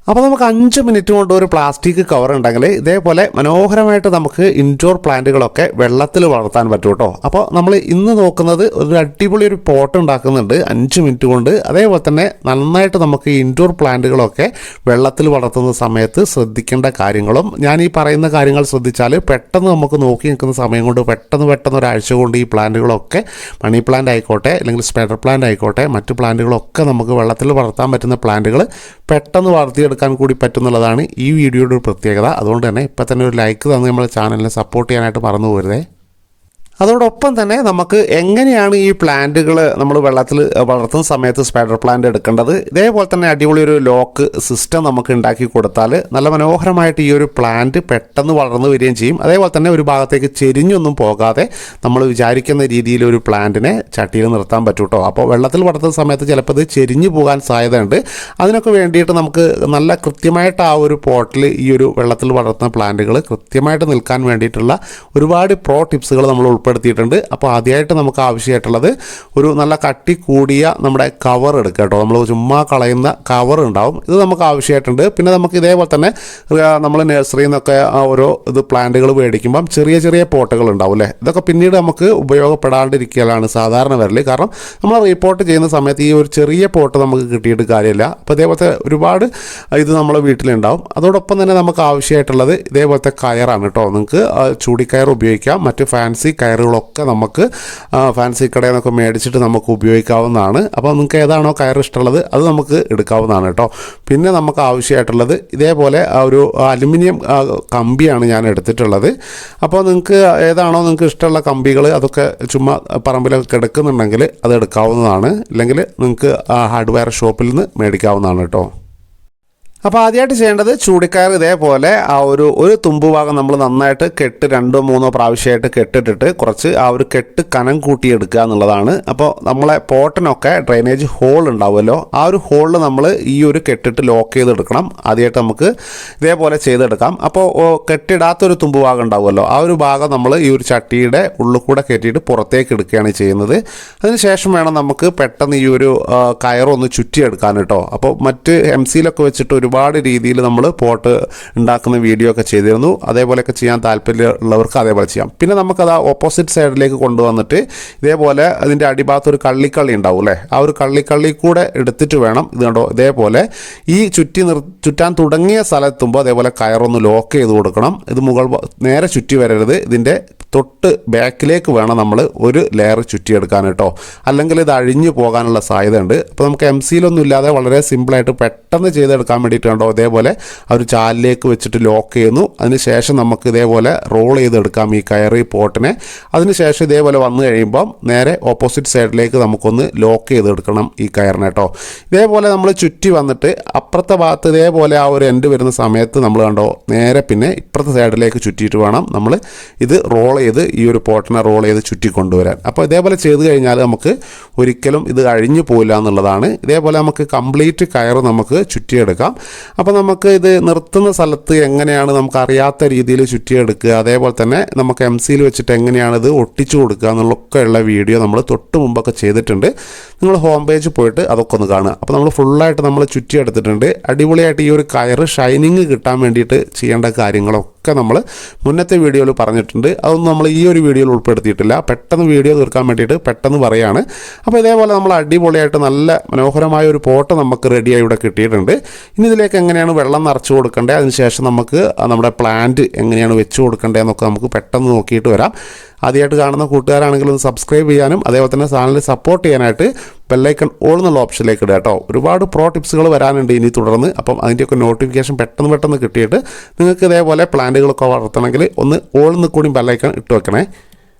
അപ്പോൾ നമുക്ക് 5 മിനിറ്റ് കൊണ്ട് ഒരു പ്ലാസ്റ്റിക് കവർ ഉണ്ടെങ്കിൽ ഇതേപോലെ മനോഹരമായിട്ട് നമുക്ക് ഇൻഡോർ പ്ലാന്റുകളൊക്കെ വെള്ളത്തിൽ വളർത്താൻ പറ്റും കേട്ടോ. അപ്പോൾ നമ്മൾ ഇന്ന് നോക്കുന്നത് ഒരു അടിപൊളി ഒരു പോട്ട് ഉണ്ടാക്കുന്നുണ്ട് 5 മിനിറ്റ് കൊണ്ട്. അതേപോലെ തന്നെ നന്നായിട്ട് നമുക്ക് ഇൻഡോർ പ്ലാന്റുകളൊക്കെ വെള്ളത്തിൽ വളർത്തുന്ന സമയത്ത് ശ്രദ്ധിക്കേണ്ട കാര്യങ്ങളും ഞാൻ ഈ പറയുന്ന കാര്യങ്ങൾ ശ്രദ്ധിച്ചാൽ പെട്ടെന്ന് നമുക്ക് നോക്കി നിൽക്കുന്ന സമയം കൊണ്ട് പെട്ടെന്ന് ഒരാഴ്ച കൊണ്ട് ഈ പ്ലാന്റുകളൊക്കെ മണി പ്ലാന്റ് ആയിക്കോട്ടെ അല്ലെങ്കിൽ സ്പൈഡർ പ്ലാന്റ് ആയിക്കോട്ടെ മറ്റു പ്ലാന്റുകളൊക്കെ നമുക്ക് വെള്ളത്തിൽ വളർത്താൻ പറ്റുന്ന പ്ലാന്റുകൾ പെട്ടെന്ന് വളർത്തിയെടുക്കാൻ കൂടി പറ്റുന്നുള്ളതാണ് ഈ വീഡിയോയുടെ ഒരു പ്രത്യേകത. അതുകൊണ്ട് തന്നെ ഇപ്പം തന്നെ ഒരു ലൈക്ക് തന്ന് നമ്മുടെ ചാനലിനെ സപ്പോർട്ട് ചെയ്യാനായിട്ട് മറന്നു പോകരുതേ. അതോടൊപ്പം തന്നെ നമുക്ക് എങ്ങനെയാണ് ഈ പ്ലാന്റുകൾ നമ്മൾ വെള്ളത്തിൽ വളർത്തുന്ന സമയത്ത് സ്പൈഡർ പ്ലാന്റ് എടുക്കേണ്ടത്, ഇതേപോലെ തന്നെ അടിപൊളി ഒരു ലോക്ക് സിസ്റ്റം നമുക്ക് ഉണ്ടാക്കി കൊടുത്താൽ നല്ല മനോഹരമായിട്ട് ഈ ഒരു പ്ലാന്റ് പെട്ടെന്ന് വളർന്നു വരികയും ചെയ്യും. അതേപോലെ തന്നെ ഒരു ഭാഗത്തേക്ക് ചെരിഞ്ഞൊന്നും പോകാതെ നമ്മൾ വിചാരിക്കുന്ന രീതിയിൽ ഒരു പ്ലാന്റിനെ ചട്ടിയിൽ നിർത്താൻ പറ്റും കേട്ടോ. അപ്പോൾ വെള്ളത്തിൽ വളർത്തുന്ന സമയത്ത് ചിലപ്പോൾ ഇത് ചെരിഞ്ഞു പോകാൻ സാധ്യതയുണ്ട്. അതിനൊക്കെ വേണ്ടിയിട്ട് നമുക്ക് നല്ല കൃത്യമായിട്ട് ആ ഒരു പോട്ടിൽ ഈ ഒരു വെള്ളത്തിൽ വളർത്തുന്ന പ്ലാന്റുകൾ കൃത്യമായിട്ട് നിൽക്കാൻ വേണ്ടിയിട്ടുള്ള ഒരുപാട് പ്രോ ടിപ്സുകൾ നമ്മൾ ഉൾപ്പെടുത്തിയിട്ടുണ്ട്. അപ്പോൾ ആദ്യമായിട്ട് നമുക്ക് ആവശ്യമായിട്ടുള്ളത് ഒരു നല്ല കട്ടി കൂടിയ നമ്മുടെ കവർ എടുക്കുക കേട്ടോ. നമ്മൾ ചുമ്മാ കളയുന്ന കവർ ഉണ്ടാവും, ഇത് നമുക്ക് ആവശ്യമായിട്ടുണ്ട്. പിന്നെ നമുക്ക് ഇതേപോലെ തന്നെ നമ്മൾ നഴ്സറിയിൽ നിന്നൊക്കെ ഓരോ ഇത് പ്ലാന്റുകൾ മേടിക്കുമ്പം ചെറിയ പോട്ടുകൾ ഉണ്ടാവും അല്ലേ, ഇതൊക്കെ പിന്നീട് നമുക്ക് ഉപയോഗപ്പെടാണ്ടിരിക്കലാണ് സാധാരണ വരൽ. കാരണം നമ്മൾ റിപ്പോർട്ട് ചെയ്യുന്ന സമയത്ത് ഈ ഒരു ചെറിയ പോട്ട് നമുക്ക് കിട്ടിയിട്ട് കാര്യമില്ല. അപ്പോൾ ഇതേപോലത്തെ ഒരുപാട് ഇത് നമ്മളെ വീട്ടിലുണ്ടാവും. അതോടൊപ്പം തന്നെ നമുക്ക് ആവശ്യമായിട്ടുള്ളത് ഇതേപോലത്തെ കയറാണ് കേട്ടോ. നിങ്ങൾക്ക് ചൂടിക്കയർ ഉപയോഗിക്കാം, മറ്റ് ഫാൻസി കയറുകളൊക്കെ നമുക്ക് ഫാൻസി കടയിൽ നിന്നൊക്കെ മേടിച്ചിട്ട് നമുക്ക് ഉപയോഗിക്കാവുന്നതാണ്. അപ്പോൾ നിങ്ങൾക്ക് ഏതാണോ കയർ ഇഷ്ടമുള്ളത് അത് നമുക്ക് എടുക്കാവുന്നതാണ് കേട്ടോ. പിന്നെ നമുക്ക് ആവശ്യമായിട്ടുള്ളത് ഇതേപോലെ ഒരു അലുമിനിയം കമ്പിയാണ് ഞാൻ എടുത്തിട്ടുള്ളത്. അപ്പോൾ നിങ്ങൾക്ക് ഏതാണോ നിങ്ങൾക്ക് ഇഷ്ടമുള്ള കമ്പികൾ അതൊക്കെ ചുമ്മാ പറമ്പിലൊക്കെ കിടക്കുന്നുണ്ടെങ്കിൽ അത് എടുക്കാവുന്നതാണ്, ഇല്ലെങ്കിൽ നിങ്ങൾക്ക് ഹാർഡ്വെയർ ഷോപ്പിൽ നിന്ന് മേടിക്കാവുന്നതാണ് കേട്ടോ. അപ്പോൾ ആദ്യമായിട്ട് ചെയ്യേണ്ടത് ചൂടിക്കയർ ഇതേപോലെ ആ ഒരു തുമ്പുഭാഗം നമ്മൾ നന്നായിട്ട് കെട്ട് 2-3 പ്രാവശ്യമായിട്ട് കെട്ടിട്ടിട്ട് കുറച്ച് ആ ഒരു കെട്ട് കനം കൂട്ടിയെടുക്കുക എന്നുള്ളതാണ്. അപ്പോൾ നമ്മളെ പോട്ടിനൊക്കെ ഡ്രെയിനേജ് ഹോൾ ഉണ്ടാവുമല്ലോ, ആ ഒരു ഹോളിൽ നമ്മൾ ഈ ഒരു കെട്ടിട്ട് ലോക്ക് ചെയ്തെടുക്കണം. ആദ്യമായിട്ട് നമുക്ക് ഇതേപോലെ ചെയ്തെടുക്കാം. അപ്പോൾ കെട്ടിടാത്തൊരു തുമ്പുഭാഗം ഉണ്ടാവുമല്ലോ, ആ ഒരു ഭാഗം നമ്മൾ ഈ ഒരു ചട്ടിയുടെ ഉള്ളിൽ കൂടെ കെട്ടിയിട്ട് പുറത്തേക്ക് എടുക്കുകയാണ് ചെയ്യുന്നത്. അതിനുശേഷം വേണം നമുക്ക് പെട്ടെന്ന് ഈ ഒരു കയറൊന്ന് ചുറ്റിയെടുക്കാൻ കേട്ടോ. അപ്പോൾ മറ്റ് MC-ലൊക്കെ വെച്ചിട്ട് ഒരുപാട് രീതിയിൽ നമ്മൾ പോട്ട് ഉണ്ടാക്കുന്ന വീഡിയോ ഒക്കെ ചെയ്തിരുന്നു. അതേപോലെയൊക്കെ ചെയ്യാൻ താല്പര്യമുള്ളവർക്ക് അതേപോലെ ചെയ്യാം. പിന്നെ നമുക്കത് ഓപ്പോസിറ്റ് സൈഡിലേക്ക് കൊണ്ടുവന്നിട്ട് ഇതേപോലെ അതിൻ്റെ അടിഭാഗത്ത് ഒരു കള്ളിക്കള്ളി ഉണ്ടാവും അല്ലേ, ആ ഒരു കള്ളിക്കള്ളി കൂടെ എടുത്തിട്ട് വേണം ഇത് കണ്ടോ ഇതേപോലെ ഈ ചുറ്റാൻ തുടങ്ങിയ സ്ഥലത്തുമ്പോൾ അതേപോലെ കയറൊന്ന് ലോക്ക് ചെയ്ത് കൊടുക്കണം. ഇത് നേരെ ചുറ്റി വരരുത്, ഇതിൻ്റെ തൊട്ട് ബാക്കിലേക്ക് വേണം നമ്മൾ ഒരു ലെയർ ചുറ്റിയെടുക്കാൻ കേട്ടോ, അല്ലെങ്കിൽ ഇത് അഴിഞ്ഞു പോകാനുള്ള സാധ്യതയുണ്ട്. അപ്പോൾ നമുക്ക് MC-ലൊന്നും ഇല്ലാതെ വളരെ സിമ്പിളായിട്ട് പെട്ടെന്ന് ചെയ്തെടുക്കാൻ വേണ്ടിയിട്ട് കണ്ടോ ഇതേപോലെ ആ ഒരു ചാലിലേക്ക് വെച്ചിട്ട് ലോക്ക് ചെയ്യുന്നു. അതിനുശേഷം നമുക്ക് ഇതേപോലെ റോൾ ചെയ്തെടുക്കാം ഈ കയറി പോട്ടിനെ. അതിനുശേഷം ഇതേപോലെ വന്നു കഴിയുമ്പം നേരെ ഓപ്പോസിറ്റ് സൈഡിലേക്ക് നമുക്കൊന്ന് ലോക്ക് ചെയ്തെടുക്കണം ഈ കയറിനെ കേട്ടോ. ഇതേപോലെ നമ്മൾ ചുറ്റി വന്നിട്ട് അപ്പുറത്തെ ഭാഗത്ത് ഇതേപോലെ ആ ഒരു എൻഡ് വരുന്ന സമയത്ത് നമ്മൾ കണ്ടോ നേരെ പിന്നെ ഇപ്പുറത്തെ സൈഡിലേക്ക് ചുറ്റിയിട്ട് വേണം നമ്മൾ ഇത് റോൾ ചെയ്ത് ഈ ഒരു പോട്ടിനെ റോൾ ചെയ്ത് ചുറ്റി കൊണ്ടുവരാൻ. അപ്പോൾ ഇതേപോലെ ചെയ്ത് കഴിഞ്ഞാൽ നമുക്ക് ഒരിക്കലും ഇത് അഴിഞ്ഞു പോയില്ല എന്നുള്ളതാണ്. ഇതേപോലെ നമുക്ക് കംപ്ലീറ്റ് കയർ നമുക്ക് ചുറ്റിയെടുക്കാം. അപ്പോൾ നമുക്ക് ഇത് നിർത്തുന്ന സ്ഥലത്ത് എങ്ങനെയാണ് നമുക്ക് അറിയാത്ത രീതിയിൽ ചുറ്റിയെടുക്കുക, അതേപോലെ തന്നെ നമുക്ക് MC-ൽ വെച്ചിട്ട് എങ്ങനെയാണ് ഇത് ഒട്ടിച്ചു കൊടുക്കുക എന്നുള്ളൊക്കെയുള്ള വീഡിയോ നമ്മൾ തൊട്ട് മുമ്പൊക്കെ ചെയ്തിട്ടുണ്ട്. നിങ്ങൾ ഹോം പേജ് പോയിട്ട് അതൊക്കെ ഒന്ന് കാണുക. അപ്പോൾ നമ്മൾ ഫുള്ളായിട്ട് നമ്മൾ ചുറ്റിയെടുത്തിട്ടുണ്ട്. അടിപൊളിയായിട്ട് ഈ ഒരു കയർ ഷൈനിങ് കിട്ടാൻ വേണ്ടിയിട്ട് ചെയ്യേണ്ട കാര്യങ്ങളൊക്കെ നമ്മൾ മുന്നത്തെ വീഡിയോയിൽ പറഞ്ഞിട്ടുണ്ട്. അതൊന്നും നമ്മൾ ഈ ഒരു വീഡിയോയിൽ ഉൾപ്പെടുത്തിയിട്ടില്ല, പെട്ടെന്ന് വീഡിയോ തീർക്കാൻ വേണ്ടിയിട്ട് പെട്ടെന്ന് പറയുകയാണ്. അപ്പോൾ ഇതേപോലെ നമ്മൾ അടിപൊളിയായിട്ട് നല്ല മനോഹരമായ ഒരു പോട്ട് നമുക്ക് റെഡിയായി ഇവിടെ കിട്ടിയിട്ടുണ്ട്. ഇനി ഇതിലേക്ക് എങ്ങനെയാണ് വെള്ളം നിറച്ച് കൊടുക്കേണ്ടത്, അതിനുശേഷം നമുക്ക് നമ്മുടെ പ്ലാന്റ് എങ്ങനെയാണ് വെച്ച് കൊടുക്കേണ്ടതെന്നൊക്കെ നമുക്ക് പെട്ടെന്ന് നോക്കിയിട്ട് വരാം. ആദ്യമായിട്ട് കാണുന്ന കൂട്ടുകാരാണെങ്കിൽ ഒന്ന് സബ്സ്ക്രൈബ് ചെയ്യാനും അതേപോലെ തന്നെ ചാനൽ സപ്പോർട്ട് ചെയ്യാനായിട്ട് ബെല്ലൈക്കൺ ഓൾ എന്നുള്ള ഓപ്ഷനിലേക്ക് ഇടുക കേട്ടോ. ഒരുപാട് പ്രോ ടിപ്സുകൾ വരാനുണ്ട് ഇനി തുടർന്ന്. അപ്പം അതിൻ്റെയൊക്കെ നോട്ടിഫിക്കേഷൻ പെട്ടെന്ന് കിട്ടിയിട്ട് നിങ്ങൾക്ക് ഇതേപോലെ പ്ലാന്റുകളൊക്കെ വളർത്തണമെങ്കിൽ ഒന്ന് ഓൾ എന്ന് കൂടി ബെല്ലൈക്കൺ ഇട്ട് വെക്കണേ.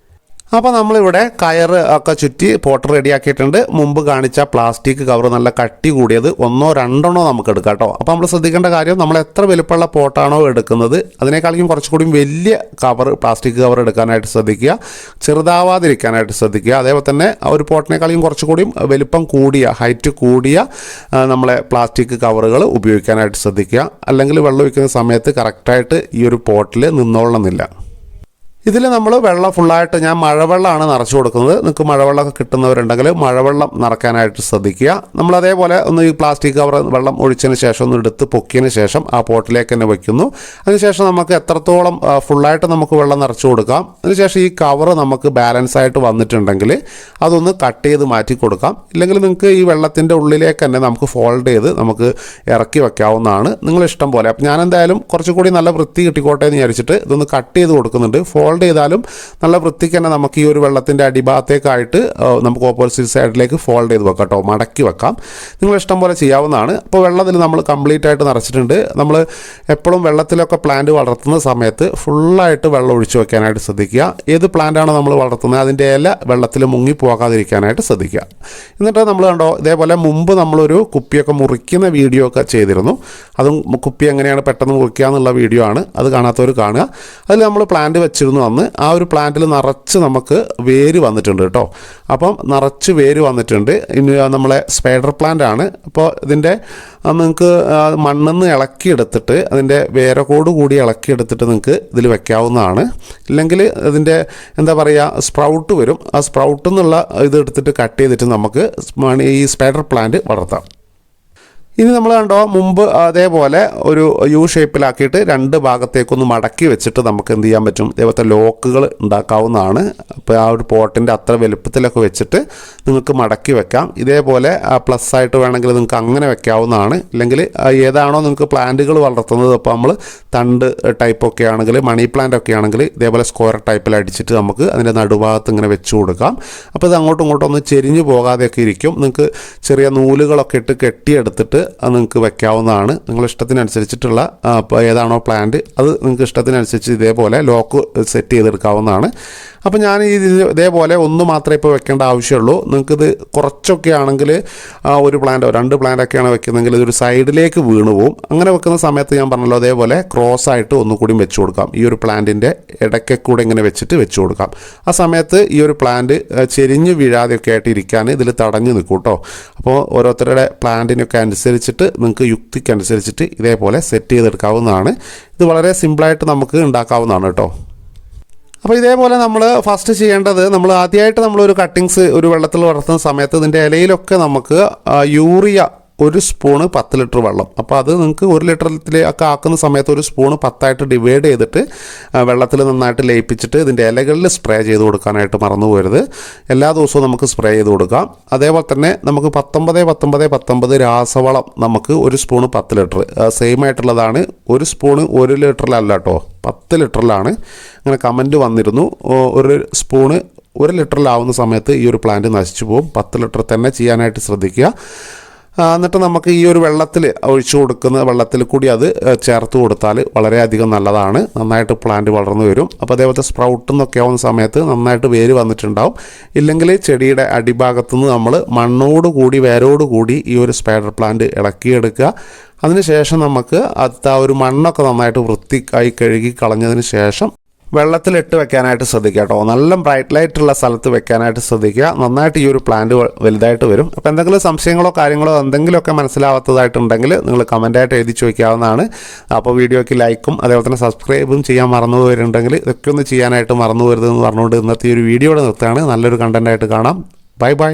അപ്പോൾ നമ്മളിവിടെ കയർ ഒക്കെ ചുറ്റി പോട്ട് റെഡിയാക്കിയിട്ടുണ്ട്. മുമ്പ് കാണിച്ച പ്ലാസ്റ്റിക് കവർ നല്ല കട്ടി കൂടിയത് 1-2 നമുക്ക് എടുക്കാം കേട്ടോ. അപ്പോൾ നമ്മൾ ശ്രദ്ധിക്കേണ്ട കാര്യം, നമ്മൾ എത്ര വലുപ്പമുള്ള പോട്ടാണോ എടുക്കുന്നത് അതിനേക്കാളും കുറച്ചുകൂടി വലിയ കവർ പ്ലാസ്റ്റിക് കവർ എടുക്കാനായിട്ട് ശ്രദ്ധിക്കുക, ചെറുതാവാതിരിക്കാനായിട്ട് ശ്രദ്ധിക്കുക. അതേപോലെ തന്നെ ആ ഒരു പോട്ടിനേക്കാളും കുറച്ചുകൂടി വലിപ്പം കൂടിയ ഹൈറ്റ് കൂടിയ നമ്മളെ പ്ലാസ്റ്റിക് കവറുകൾ ഉപയോഗിക്കാനായിട്ട് ശ്രദ്ധിക്കുക. അല്ലെങ്കിൽ വെള്ളം ഒഴിക്കുന്ന സമയത്ത് കറക്റ്റായിട്ട് ഈ ഒരു പോട്ടിൽ നിന്നോളണമെന്നില്ല. ഇതിൽ നമ്മൾ വെള്ളം ഫുള്ളായിട്ട് ഞാൻ മഴവെള്ളമാണ് നിറച്ചു കൊടുക്കുന്നത്. നിങ്ങൾക്ക് മഴവെള്ളമൊക്കെ കിട്ടുന്നവരുണ്ടെങ്കിൽ മഴവെള്ളം നിറയ്ക്കാനായിട്ട് ശ്രദ്ധിക്കുക. നമ്മൾ അതേപോലെ ഒന്ന് ഈ പ്ലാസ്റ്റിക് കവർ വെള്ളം ഒഴിച്ചതിന് ശേഷം ഒന്ന് എടുത്ത് പൊക്കിയതിന് ശേഷം ആ പോട്ടിലേക്ക് തന്നെ വയ്ക്കുന്നു. അതിനുശേഷം നമുക്ക് എത്രത്തോളം ഫുള്ളായിട്ട് നമുക്ക് വെള്ളം നിറച്ചു കൊടുക്കാം. അതിനുശേഷം ഈ കവർ നമുക്ക് ബാലൻസ് ആയിട്ട് വന്നിട്ടുണ്ടെങ്കിൽ അതൊന്ന് കട്ട് ചെയ്ത് മാറ്റി കൊടുക്കാം. ഇല്ലെങ്കിൽ നിങ്ങൾക്ക് ഈ വെള്ളത്തിൻ്റെ ഉള്ളിലേക്ക് തന്നെ നമുക്ക് ഫോൾഡ് ചെയ്ത് നമുക്ക് ഇറക്കി വെക്കാവുന്നതാണ്, നിങ്ങളിഷ്ടം പോലെ. അപ്പം ഞാൻ എന്തായാലും കുറച്ചുകൂടി നല്ല വൃത്തി കിട്ടിക്കോട്ടെ എന്ന് വിചാരിച്ചിട്ട് ഇതൊന്ന് കട്ട് ചെയ്ത് കൊടുക്കുന്നുണ്ട്. ഫോൾഡ് ചെയ്താലും നല്ല വൃത്തിക്ക് തന്നെ നമുക്ക് ഈ ഒരു വെള്ളത്തിൻ്റെ അടിഭാഗത്തേക്കായിട്ട് നമുക്ക് ഓപ്പോസിറ്റ് സൈഡിലേക്ക് ഫോൾഡ് ചെയ്ത് വെക്കാം കേട്ടോ, മടക്കി വെക്കാം. നിങ്ങൾ ഇഷ്ടം പോലെ ചെയ്യാവുന്നതാണ്. അപ്പോൾ വെള്ളത്തിൽ നമ്മൾ കംപ്ലീറ്റ് ആയിട്ട് നിറച്ചിട്ടുണ്ട്. നമ്മൾ എപ്പോഴും വെള്ളത്തിലൊക്കെ പ്ലാന്റ് വളർത്തുന്ന സമയത്ത് ഫുള്ളായിട്ട് വെള്ളം ഒഴിച്ചു വെക്കാനായിട്ട് ശ്രദ്ധിക്കുക. ഏത് പ്ലാന്റാണോ നമ്മൾ വളർത്തുന്നത് അതിൻ്റെ ഇല വെള്ളത്തിൽ മുങ്ങി പോകാതിരിക്കാനായിട്ട് ശ്രദ്ധിക്കുക. എന്നിട്ട് നമ്മൾ കണ്ടോ ഇതേപോലെ മുമ്പ് നമ്മളൊരു കുപ്പിയൊക്കെ മുറിക്കുന്ന വീഡിയോ ഒക്കെ ചെയ്തിരുന്നു. അതും കുപ്പി എങ്ങനെയാണ് പെട്ടെന്ന് മുറിക്കുക എന്നുള്ള വീഡിയോ ആണ്, അത് കാണാത്തവർ കാണുക. അതിൽ നമ്മൾ പ്ലാന്റ് വെച്ചിരുന്നു. അന്ന് ആ ഒരു പ്ലാന്റിൽ നിറച്ച് നമുക്ക് വേര് വന്നിട്ടുണ്ട് കേട്ടോ. അപ്പം നിറച്ച് വേര് വന്നിട്ടുണ്ട്. ഇനി നമ്മളെ സ്പൈഡർ പ്ലാന്റ് ആണ്. അപ്പോൾ ഇതിൻ്റെ നിങ്ങൾക്ക് മണ്ണിൽ നിന്ന് ഇളക്കിയെടുത്തിട്ട് അതിൻ്റെ വേരോട് കൂടി ഇളക്കിയെടുത്തിട്ട് നിങ്ങൾക്ക് ഇതിൽ വെക്കാവുന്നതാണ്. ഇല്ലെങ്കിൽ ഇതിൻ്റെ എന്താ പറയുക സ്പ്രൗട്ട് വരും. ആ സ്പ്രൗട്ടിൽ നിന്നുള്ള ഇത് എടുത്തിട്ട് കട്ട് ചെയ്തിട്ട് നമുക്ക് ഈ സ്പൈഡർ പ്ലാന്റ് വളർത്താം. ഇനി നമ്മൾ കണ്ടോ മുമ്പ് അതേപോലെ ഒരു യു ഷേപ്പിലാക്കിയിട്ട് രണ്ട് ഭാഗത്തേക്കൊന്ന് മടക്കി വെച്ചിട്ട് നമുക്ക് എന്ത് ചെയ്യാൻ പറ്റും, ഇതേപോലത്തെ ലോക്കുകൾ ഉണ്ടാക്കാവുന്നതാണ്. അപ്പോൾ ആ ഒരു പോട്ടിൻ്റെ അത്ര വലുപ്പത്തിലൊക്കെ വെച്ചിട്ട് നിങ്ങൾക്ക് മടക്കി വെക്കാം. ഇതേപോലെ പ്ലസ് ആയിട്ട് വേണമെങ്കിൽ നിങ്ങൾക്ക് അങ്ങനെ വെക്കാവുന്നതാണ്. ഇല്ലെങ്കിൽ ഏതാണോ നിങ്ങൾക്ക് പ്ലാന്റുകൾ വളർത്തുന്നത്, അപ്പോൾ നമ്മൾ തണ്ട് ടൈപ്പൊക്കെ ആണെങ്കിൽ മണി പ്ലാന്റ് ഒക്കെ ആണെങ്കിൽ ഇതേപോലെ സ്ക്വയർ ടൈപ്പിൽ അടിച്ചിട്ട് നമുക്ക് അതിൻ്റെ നടുഭാഗത്ത് ഇങ്ങനെ വെച്ച് കൊടുക്കാം. അപ്പോൾ ഇത് അങ്ങോട്ടും ഇങ്ങോട്ടും ഒന്ന് ചെരിഞ്ഞു പോകാതെയൊക്കെ ഇരിക്കും. നിങ്ങൾക്ക് ചെറിയ നൂലുകളൊക്കെ ഇട്ട് കെട്ടിയെടുത്തിട്ട് അത് നിങ്ങൾക്ക് വെക്കാവുന്നതാണ്. നിങ്ങൾ ഇഷ്ടത്തിനനുസരിച്ചിട്ടുള്ള ഏതാണോ പ്ലാന്റ് അത് നിങ്ങൾക്ക് ഇഷ്ടത്തിനനുസരിച്ച് ഇതേപോലെ ലോക്ക് സെറ്റ് ചെയ്തെടുക്കാവുന്നതാണ്. അപ്പോൾ ഞാൻ ഇതേപോലെ ഒന്ന് മാത്രമേ ഇപ്പോൾ വെക്കേണ്ട ആവശ്യമുള്ളൂ. നിങ്ങൾക്കിത് കുറച്ചൊക്കെ ആണെങ്കിൽ ഒരു പ്ലാന്റോ രണ്ട് പ്ലാന്റൊക്കെയാണ് വെക്കുന്നതെങ്കിൽ ഇതൊരു സൈഡിലേക്ക് വീണു പോവും. അങ്ങനെ വെക്കുന്ന സമയത്ത് ഞാൻ പറഞ്ഞല്ലോ അതേപോലെ ക്രോസ് ആയിട്ട് ഒന്നുകൂടി വെച്ച് കൊടുക്കാം. ഈ ഒരു പ്ലാന്റിൻ്റെ ഇടയ്ക്ക് കൂടെ ഇങ്ങനെ വെച്ചിട്ട് വെച്ച് കൊടുക്കാം. ആ സമയത്ത് ഈ ഒരു പ്ലാന്റ് ചെരിഞ്ഞ് വീഴാതെയൊക്കെ ആയിട്ട് ഇരിക്കാൻ ഇതിൽ തടഞ്ഞു നിൽക്കും കേട്ടോ. അപ്പോൾ ഓരോരുത്തരുടെ പ്ലാന്റിനൊക്കെ അനുസരിച്ചിട്ട് നിങ്ങൾക്ക് യുക്തിക്കനുസരിച്ചിട്ട് ഇതേപോലെ സെറ്റ് ചെയ്തെടുക്കാവുന്നതാണ്. ഇത് വളരെ സിമ്പിളായിട്ട് നമുക്ക് ഉണ്ടാക്കാവുന്നതാണ് കേട്ടോ. അപ്പോൾ ഇതേപോലെ നമ്മൾ ഫസ്റ്റ് ചെയ്യേണ്ടത്, നമ്മൾ ആദ്യമായിട്ട് നമ്മളൊരു കട്ടിങ്സ് ഒരു വെള്ളത്തിൽ വളർത്തുന്ന സമയത്ത് ഇതിൻ്റെ ഇലയിലൊക്കെ നമുക്ക് യൂറിയ 1 സ്പൂണ് 10 ലിറ്റർ വെള്ളം. അപ്പോൾ അത് നിങ്ങൾക്ക് 1 ലിറ്ററിലേക്ക് ആക്കുന്ന സമയത്ത് 1 സ്പൂണ് 10ആയിട്ട് ഡിവൈഡ് ചെയ്തിട്ട് വെള്ളത്തിൽ നന്നായിട്ട് ലയിപ്പിച്ചിട്ട് ഇതിൻ്റെ ഇലകളിൽ സ്പ്രേ ചെയ്ത് കൊടുക്കാനായിട്ട് മറന്നു പോകരുത്. എല്ലാ ദിവസവും നമുക്ക് സ്പ്രേ ചെയ്ത് കൊടുക്കാം. അതേപോലെ തന്നെ നമുക്ക് 19 രാസവളം നമുക്ക് 1 സ്പൂണ് 10 ലിറ്റർ സെയിം ആയിട്ടുള്ളതാണ്. 1 സ്പൂണ് 1 ലിറ്ററിലല്ല കേട്ടോ, 10 ലിറ്ററിലാണ്. അങ്ങനെ കമൻറ്റ് വന്നിരുന്നു. 1 സ്പൂണ് 1 ലിറ്ററിലാവുന്ന സമയത്ത് ഈ ഒരു പ്ലാന്റ് നശിച്ചു പോകും. 10 ലിറ്റർ തന്നെ ചെയ്യാനായിട്ട് ശ്രദ്ധിക്കുക. എന്നിട്ട് നമുക്ക് ഈ ഒരു വെള്ളത്തിൽ ഒഴിച്ചു കൊടുക്കുന്ന വെള്ളത്തിൽ കൂടി അത് ചേർത്ത് കൊടുത്താൽ വളരെയധികം നല്ലതാണ്. നന്നായിട്ട് പ്ലാന്റ് വളർന്നു വരും. അപ്പോൾ അതേപോലത്തെ സ്പ്രൗട്ട് എന്നൊക്കെ ആവുന്ന സമയത്ത് നന്നായിട്ട് വേര് വന്നിട്ടുണ്ടാവും. ഇല്ലെങ്കിൽ ചെടിയുടെ അടിഭാഗത്തുനിന്ന് നമ്മൾ മണ്ണോട് കൂടി വേരോട് കൂടി ഈ ഒരു സ്പൈഡർ പ്ലാന്റ് ഇളക്കിയെടുക്കുക. അതിനുശേഷം നമുക്ക് അത് ആ ഒരു മണ്ണൊക്കെ നന്നായിട്ട് വൃത്തിയായി കഴുകി കളഞ്ഞതിന് ശേഷം വെള്ളത്തിലിട്ട് വെക്കാനായിട്ട് ശ്രദ്ധിക്കുക കേട്ടോ. നല്ല ബ്രൈറ്റ് ലൈറ്റുള്ള സ്ഥലത്ത് വെക്കാനായിട്ട് ശ്രദ്ധിക്കുക. നന്നായിട്ട് ഈ ഒരു പ്ലാന്റ് വലുതായിട്ട് വരും. അപ്പോൾ എന്തെങ്കിലും സംശയങ്ങളോ കാര്യങ്ങളോ എന്തെങ്കിലുമൊക്കെ മനസ്സിലാവാത്തതായിട്ടുണ്ടെങ്കിൽ നിങ്ങൾ കമൻറ്റായിട്ട് എഴുതി ചോദിക്കാവുന്നതാണ്. അപ്പോൾ വീഡിയോയ്ക്ക് ലൈക്കും അതേപോലെ തന്നെ സബ്സ്ക്രൈബും ചെയ്യാൻ മറന്നു പോയിട്ടുണ്ടെങ്കിൽ ഇതൊക്കെ ഒന്ന് ചെയ്യാനായിട്ട് മറന്നു പോരുതെന്ന് പറഞ്ഞുകൊണ്ട് ഇന്നത്തെ ഈ ഒരു വീഡിയോയുടെ നിർത്തുകയാണ്. നല്ലൊരു കണ്ടൻറ്റായിട്ട് കാണാം. Bye bye.